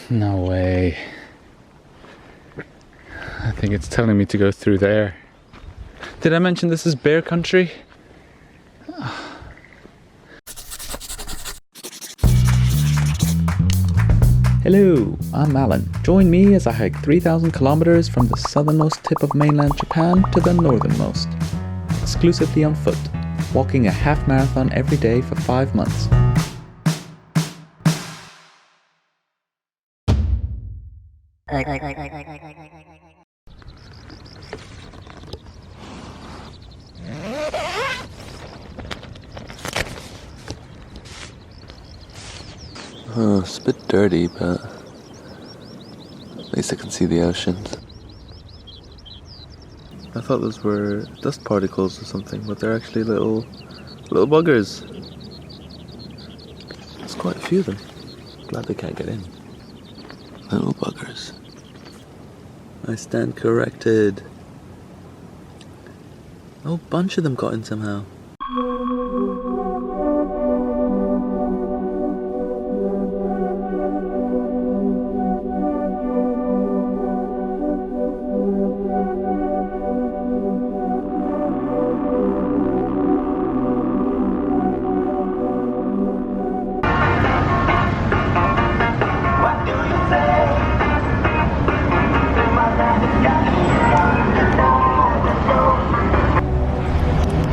No way. I think it's telling me to go through there. Did I mention this is bear country? Hello, I'm Alan. Join me as I hike 3,000 kilometers from the southernmost tip of mainland Japan to the northernmost. Exclusively on foot, walking a half marathon every day for 5 months. Oh, it's a bit dirty, but at least I can see the oceans. I thought those were dust particles or something, but they're actually little buggers. There's quite a few of them. Glad they can't get in. Little buggers. I stand corrected. A whole bunch of them got in somehow.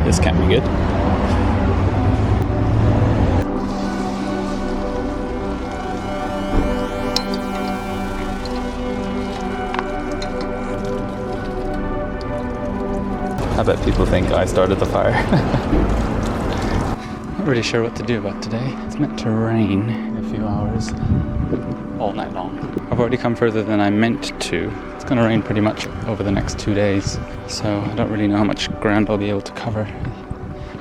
This can't be good. I bet people think I started the fire. Not really sure what to do about today. It's meant to rain in a few hours, all night long. I've already come further than I meant to. It's going to rain pretty much over the next 2 days, so I don't really know how much ground I'll be able to cover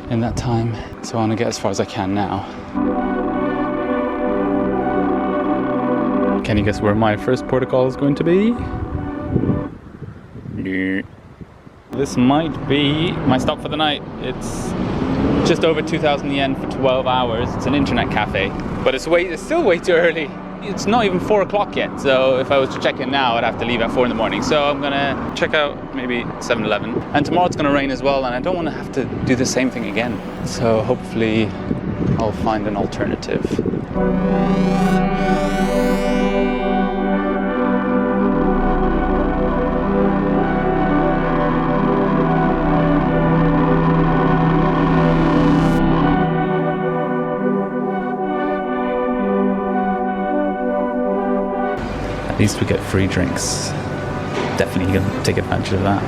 in that time. So I want to get as far as I can now. Can you guess where my first protocol is going to be? No. This might be my stop for the night. It's just over 2,000 yen for 12 hours. It's an internet cafe, but it's still way too early. It's not even 4 o'clock yet, so if I was to check in now, I'd have to leave at 4 in the morning. So I'm gonna check out maybe 7-Eleven. And tomorrow it's gonna rain as well, and I don't want to have to do the same thing again. So hopefully I'll find an alternative. At least we get free drinks. Definitely gonna take advantage of that.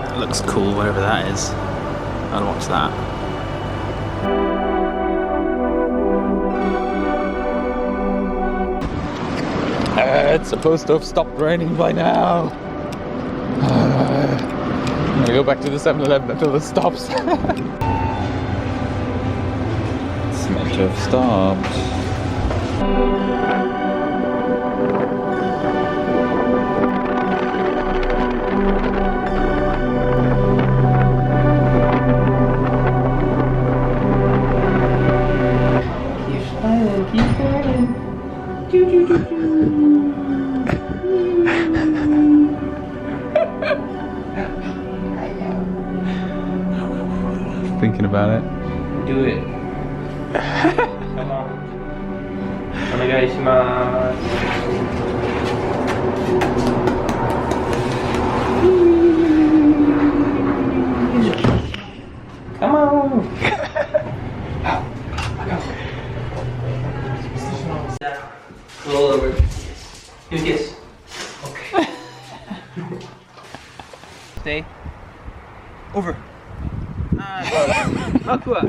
That looks cool, whatever that is. I'll watch that. It's supposed to have stopped raining by now. I'm gonna go back to the 7-Eleven until it stops. It's meant to have stopped. Keep smiling. Thinking about it. Do it. Come on. Onegaishimasu. Come on. Roll over. Give a kiss. Okay. Stay. Over. Aqua.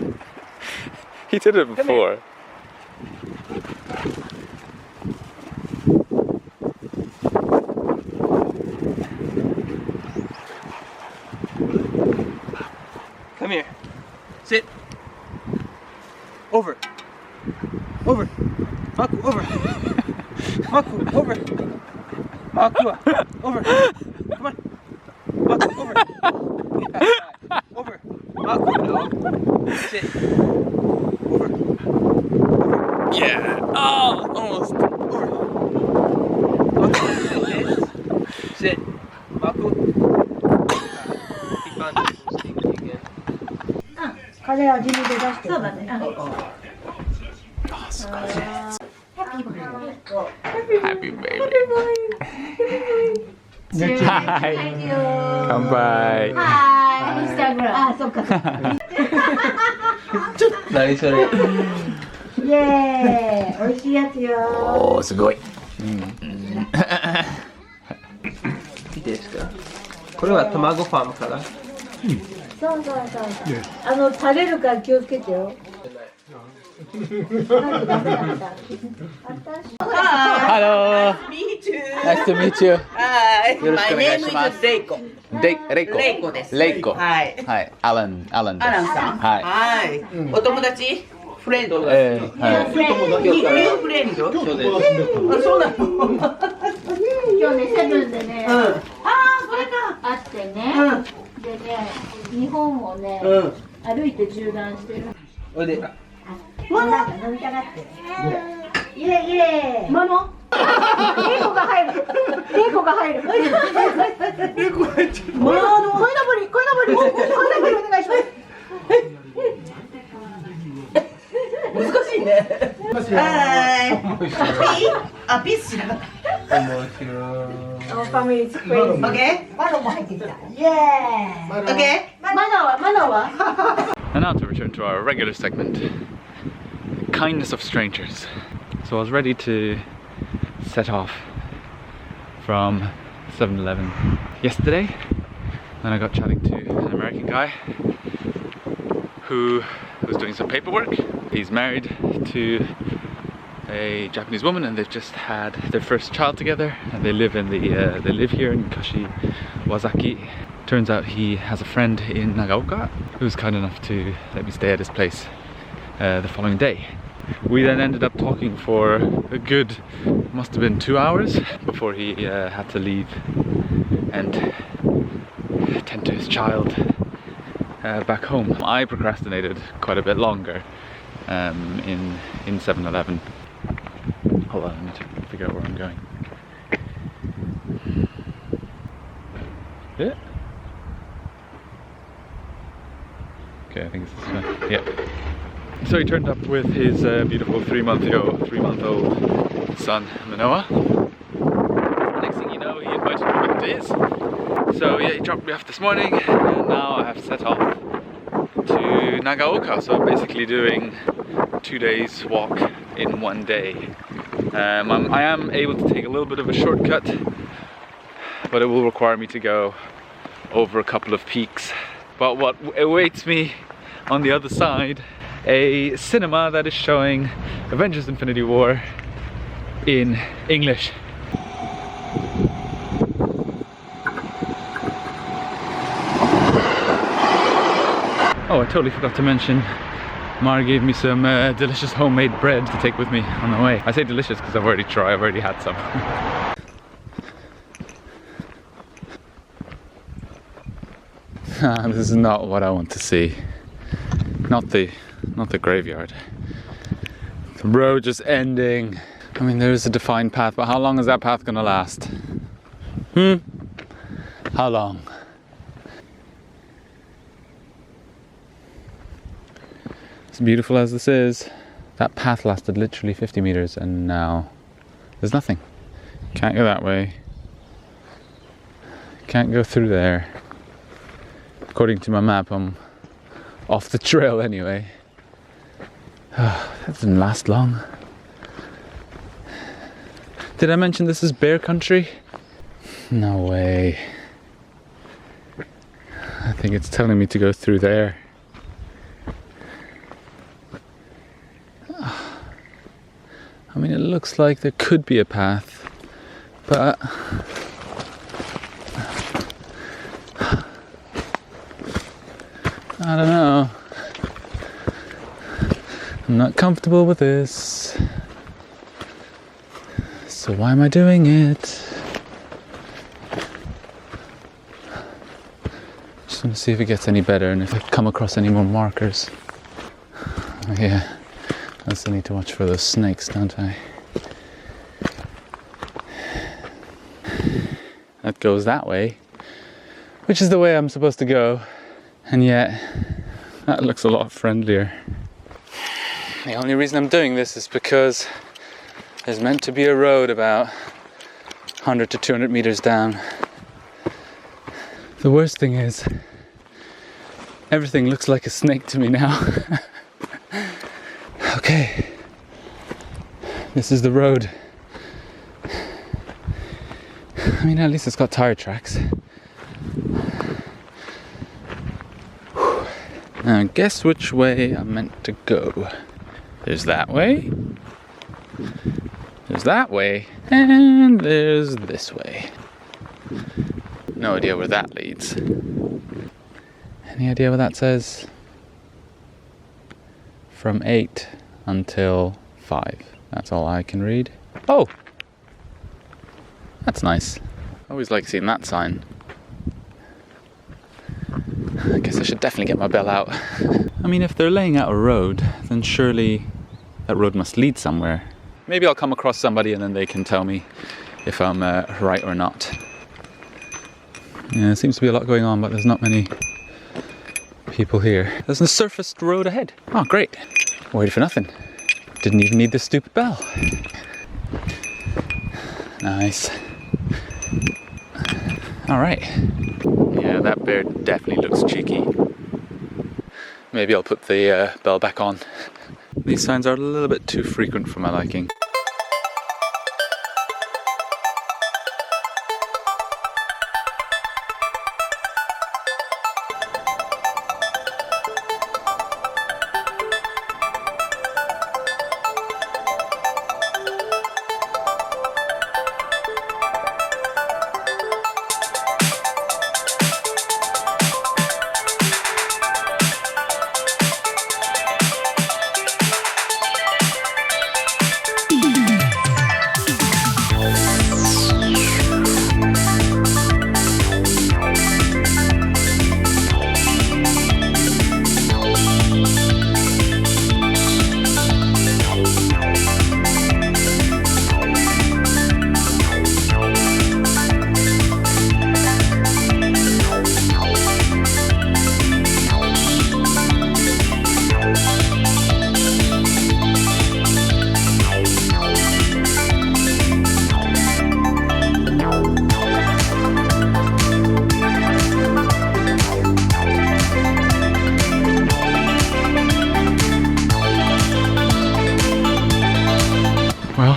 He did it before. Come here. Sit. Over. Over. Maku, over. Maku, over. Maku, over. Come on. Maku, over. Over. Maku, no. Sit. Over. Yeah. Oh, almost. Over. Maku, sit. Maku. Keep on stinky again. カレー味見で出してそうだね。Happy baby. Hi. Come by. インスタグラム。あ、そっか。何それ。イエーイ。美味しいやつよ。おー、すごい。いいですか。これは卵ファームから。そうそうそう。垂れるから気をつけてよ。Hello. Nice to meet you. Hi, よろしくお my 願い name します is Reiko. レイコ。レイコです。レイコ。はい。はい。アランです。アランさん。はい。はい。お友達？フレンド。はい。ニューフレンド。あ、そうなの。今日ね、セブンでね、ああ、これか。会ってね、でね、日本をね、歩いて縦断してる。おいで。なんか飲みたがってる。イエーイイエーイ。マモ。レイコが入る。レイコが入る。レイコ入っちゃう。こいのぼりお願いします。難しいね。はい。ピースしなかった。面白い。ファミリースクエア。オッケマノも入ってきた。イエーイ。ー。オッケマノは And now to return to our regular segment, kindness of strangers. So I was ready to set off from 7-Eleven yesterday, and I got chatting to an American guy who was doing some paperwork. He's married to a Japanese woman, and they've just had their first child together, and they live here in Kashiwazaki. Turns out he has a friend in Nagaoka who's kind enough to let me stay at his place the following day. We then ended up talking for a good, must have been 2 hours before he had to leave and tend to his child back home. I procrastinated quite a bit longer in 7-Eleven. Hold on, I need to figure out where I'm going. Yeah. Okay, I think it's this way. Yeah. So he turned up with his beautiful 3-month-old son, Manoa. Next thing you know, he invited me to his. So yeah, he dropped me off this morning, and now I have set off to Nagaoka. So I'm basically doing 2 days walk in 1 day. I am able to take a little bit of a shortcut, but it will require me to go over a couple of peaks. But what awaits me on the other side, a cinema that is showing Avengers Infinity War in English. Oh, I totally forgot to mention, Mara gave me some delicious homemade bread to take with me on the way. I say delicious because I've already had some. This is not what I want to see. Not the graveyard. The road just ending. I mean, there is a defined path, but how long is that path gonna last? How long? As beautiful as this is, that path lasted literally 50 meters, and now there's nothing. Can't go that way. Can't go through there. According to my map, I'm off the trail anyway. That didn't last long. Did I mention this is bear country? No way. I think it's telling me to go through there. I mean, it looks like there could be a path, but I don't know. I'm not comfortable with this. So why am I doing it? Just want to see if it gets any better and if I come across any more markers. Oh, yeah, I still need to watch for those snakes, don't I? That goes that way, which is the way I'm supposed to go, and yet that looks a lot friendlier. The only reason I'm doing this is because there's meant to be a road about 100 to 200 meters down. The worst thing is, everything looks like a snake to me now. Okay, this is the road. I mean, at least it's got tire tracks. Now, guess which way I'm meant to go. There's that way, there's that way, and there's this way. No idea where that leads. Any idea what that says? From 8 until 5. That's all I can read. Oh! That's nice. I always like seeing that sign. I guess I should definitely get my bell out. I mean, if they're laying out a road, then surely that road must lead somewhere. Maybe I'll come across somebody and then they can tell me if I'm right or not. Yeah, there seems to be a lot going on, but there's not many people here. There's a surfaced road ahead. Oh, great. Waited for nothing. Didn't even need this stupid bell. Nice. All right. Yeah, that bear definitely looks cheeky. Maybe I'll put the bell back on. These signs are a little bit too frequent for my liking. Well,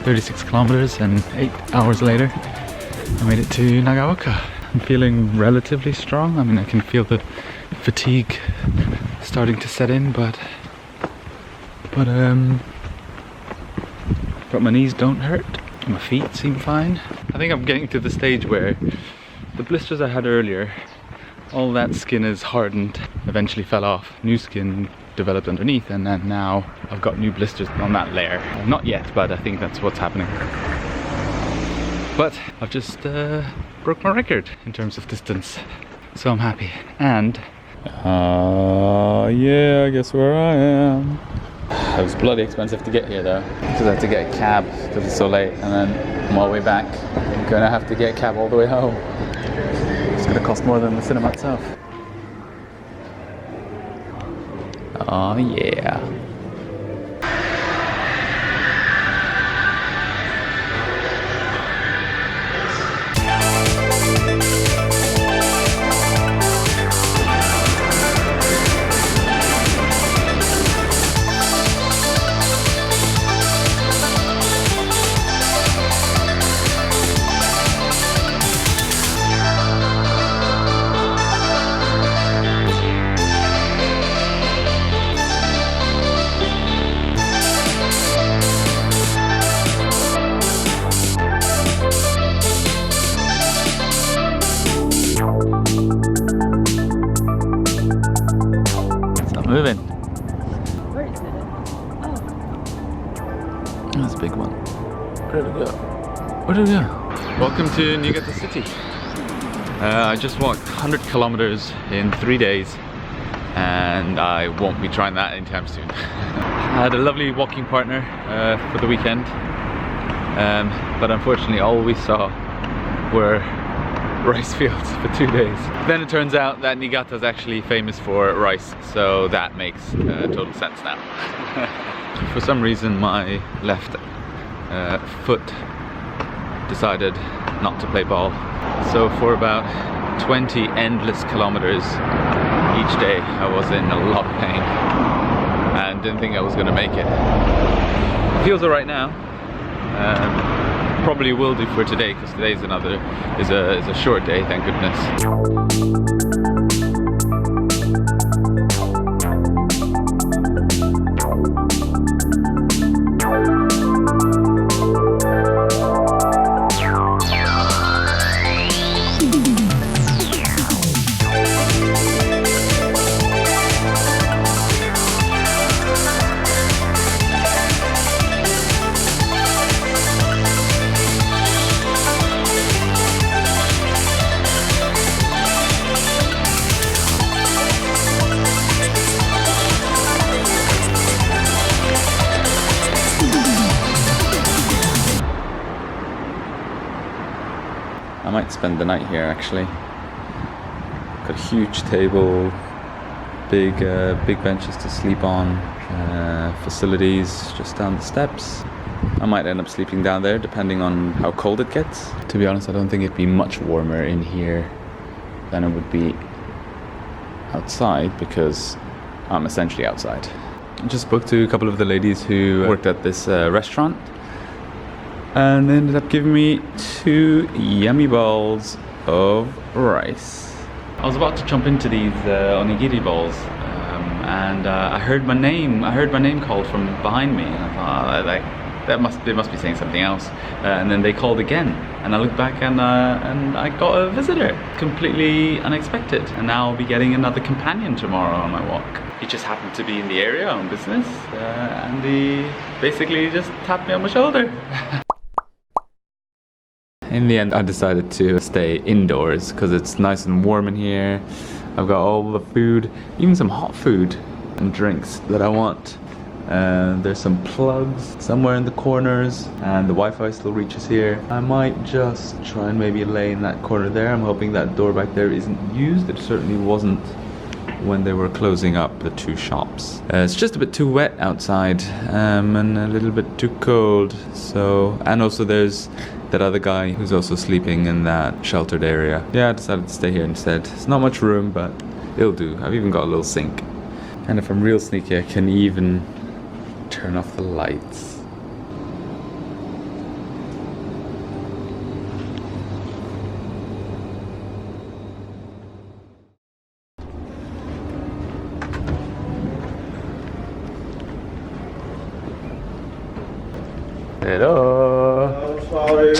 36 kilometers and 8 hours later, I made it to Nagaoka. I'm feeling relatively strong. I mean, I can feel the fatigue starting to set in, but my knees don't hurt. My feet seem fine. I think I'm getting to the stage where the blisters I had earlier, all that skin is hardened, eventually fell off. New skin developed underneath, and then now I've got new blisters on that layer. Not yet, but I think that's what's happening. But I've just broke my record in terms of distance, so I'm happy. And yeah, I guess where I am. It was bloody expensive to get here though, because I had to get a cab because it's so late, and then on my way back I'm gonna have to get a cab all the way home. It's gonna cost more than the cinema itself. Oh yeah. Moving. Where is it? That's a big one. Where did it go? Where did we go? Welcome to Niigata City. I just walked 100 kilometers in 3 days, and I won't be trying that anytime soon. I had a lovely walking partner for the weekend, but unfortunately all we saw were rice fields for 2 days. Then it turns out that Niigata is actually famous for rice, so that makes total sense now. For some reason my left foot decided not to play ball, so for about 20 endless kilometers each day I was in a lot of pain and didn't think I was going to make it. It feels alright now. Probably will do for today, because today's is a short day, thank goodness. I might spend the night here actually. Got a huge table, big benches to sleep on, facilities just down the steps. I might end up sleeping down there depending on how cold it gets. To be honest, I don't think it'd be much warmer in here than it would be outside, because I'm essentially outside. I just spoke to a couple of the ladies who worked at this restaurant, and they ended up giving me 2 yummy balls of rice. I was about to jump into these onigiri balls, and I heard my name called from behind me, and I thought, they must be saying something else. And then they called again, and I looked back and I got a visitor, completely unexpected. And now I'll be getting another companion tomorrow on my walk. He just happened to be in the area on business, and he basically just tapped me on my shoulder. In the end, I decided to stay indoors because it's nice and warm in here. I've got all the food, even some hot food and drinks that I want. There's some plugs somewhere in the corners, and the Wi-Fi still reaches here. I might just try and maybe lay in that corner there. I'm hoping that door back there isn't used. It certainly wasn't when they were closing up the 2 shops. It's just a bit too wet outside, and a little bit too cold. So, and also there's that other guy who's also sleeping in that sheltered area. Yeah, I decided to stay here instead. It's not much room, but it'll do. I've even got a little sink. And if I'm real sneaky, I can even turn off the lights. Hello. Sorry.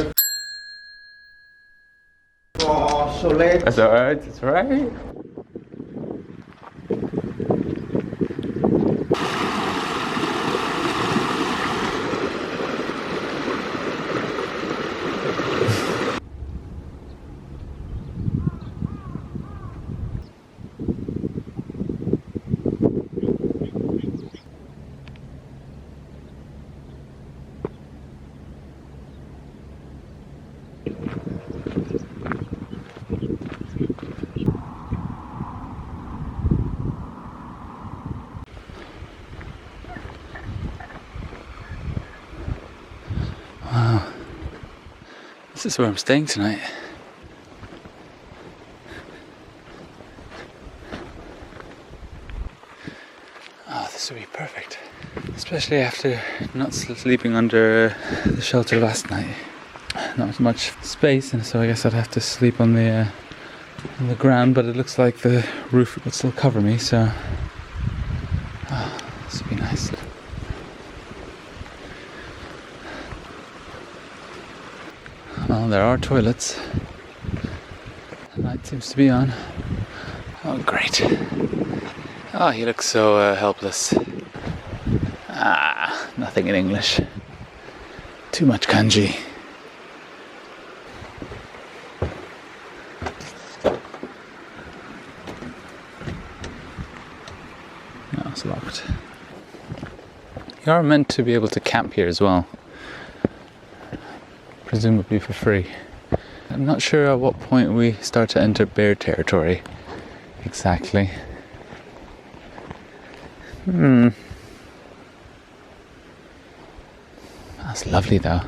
Oh, so late. That's alright, it's alright. Wow, this is where I'm staying tonight. Oh, this would be perfect, especially after not sleeping under the shelter last night. Not much space, and so I guess I'd have to sleep on the ground, but it looks like the roof would still cover me, so this would be nice. Well, there are toilets. The light seems to be on. Oh, great. Oh, he looks so helpless. Nothing in English. Too much kanji. No, it's locked. You are meant to be able to camp here as well. Presumably for free. I'm not sure at what point we start to enter bear territory. Exactly. That's lovely though.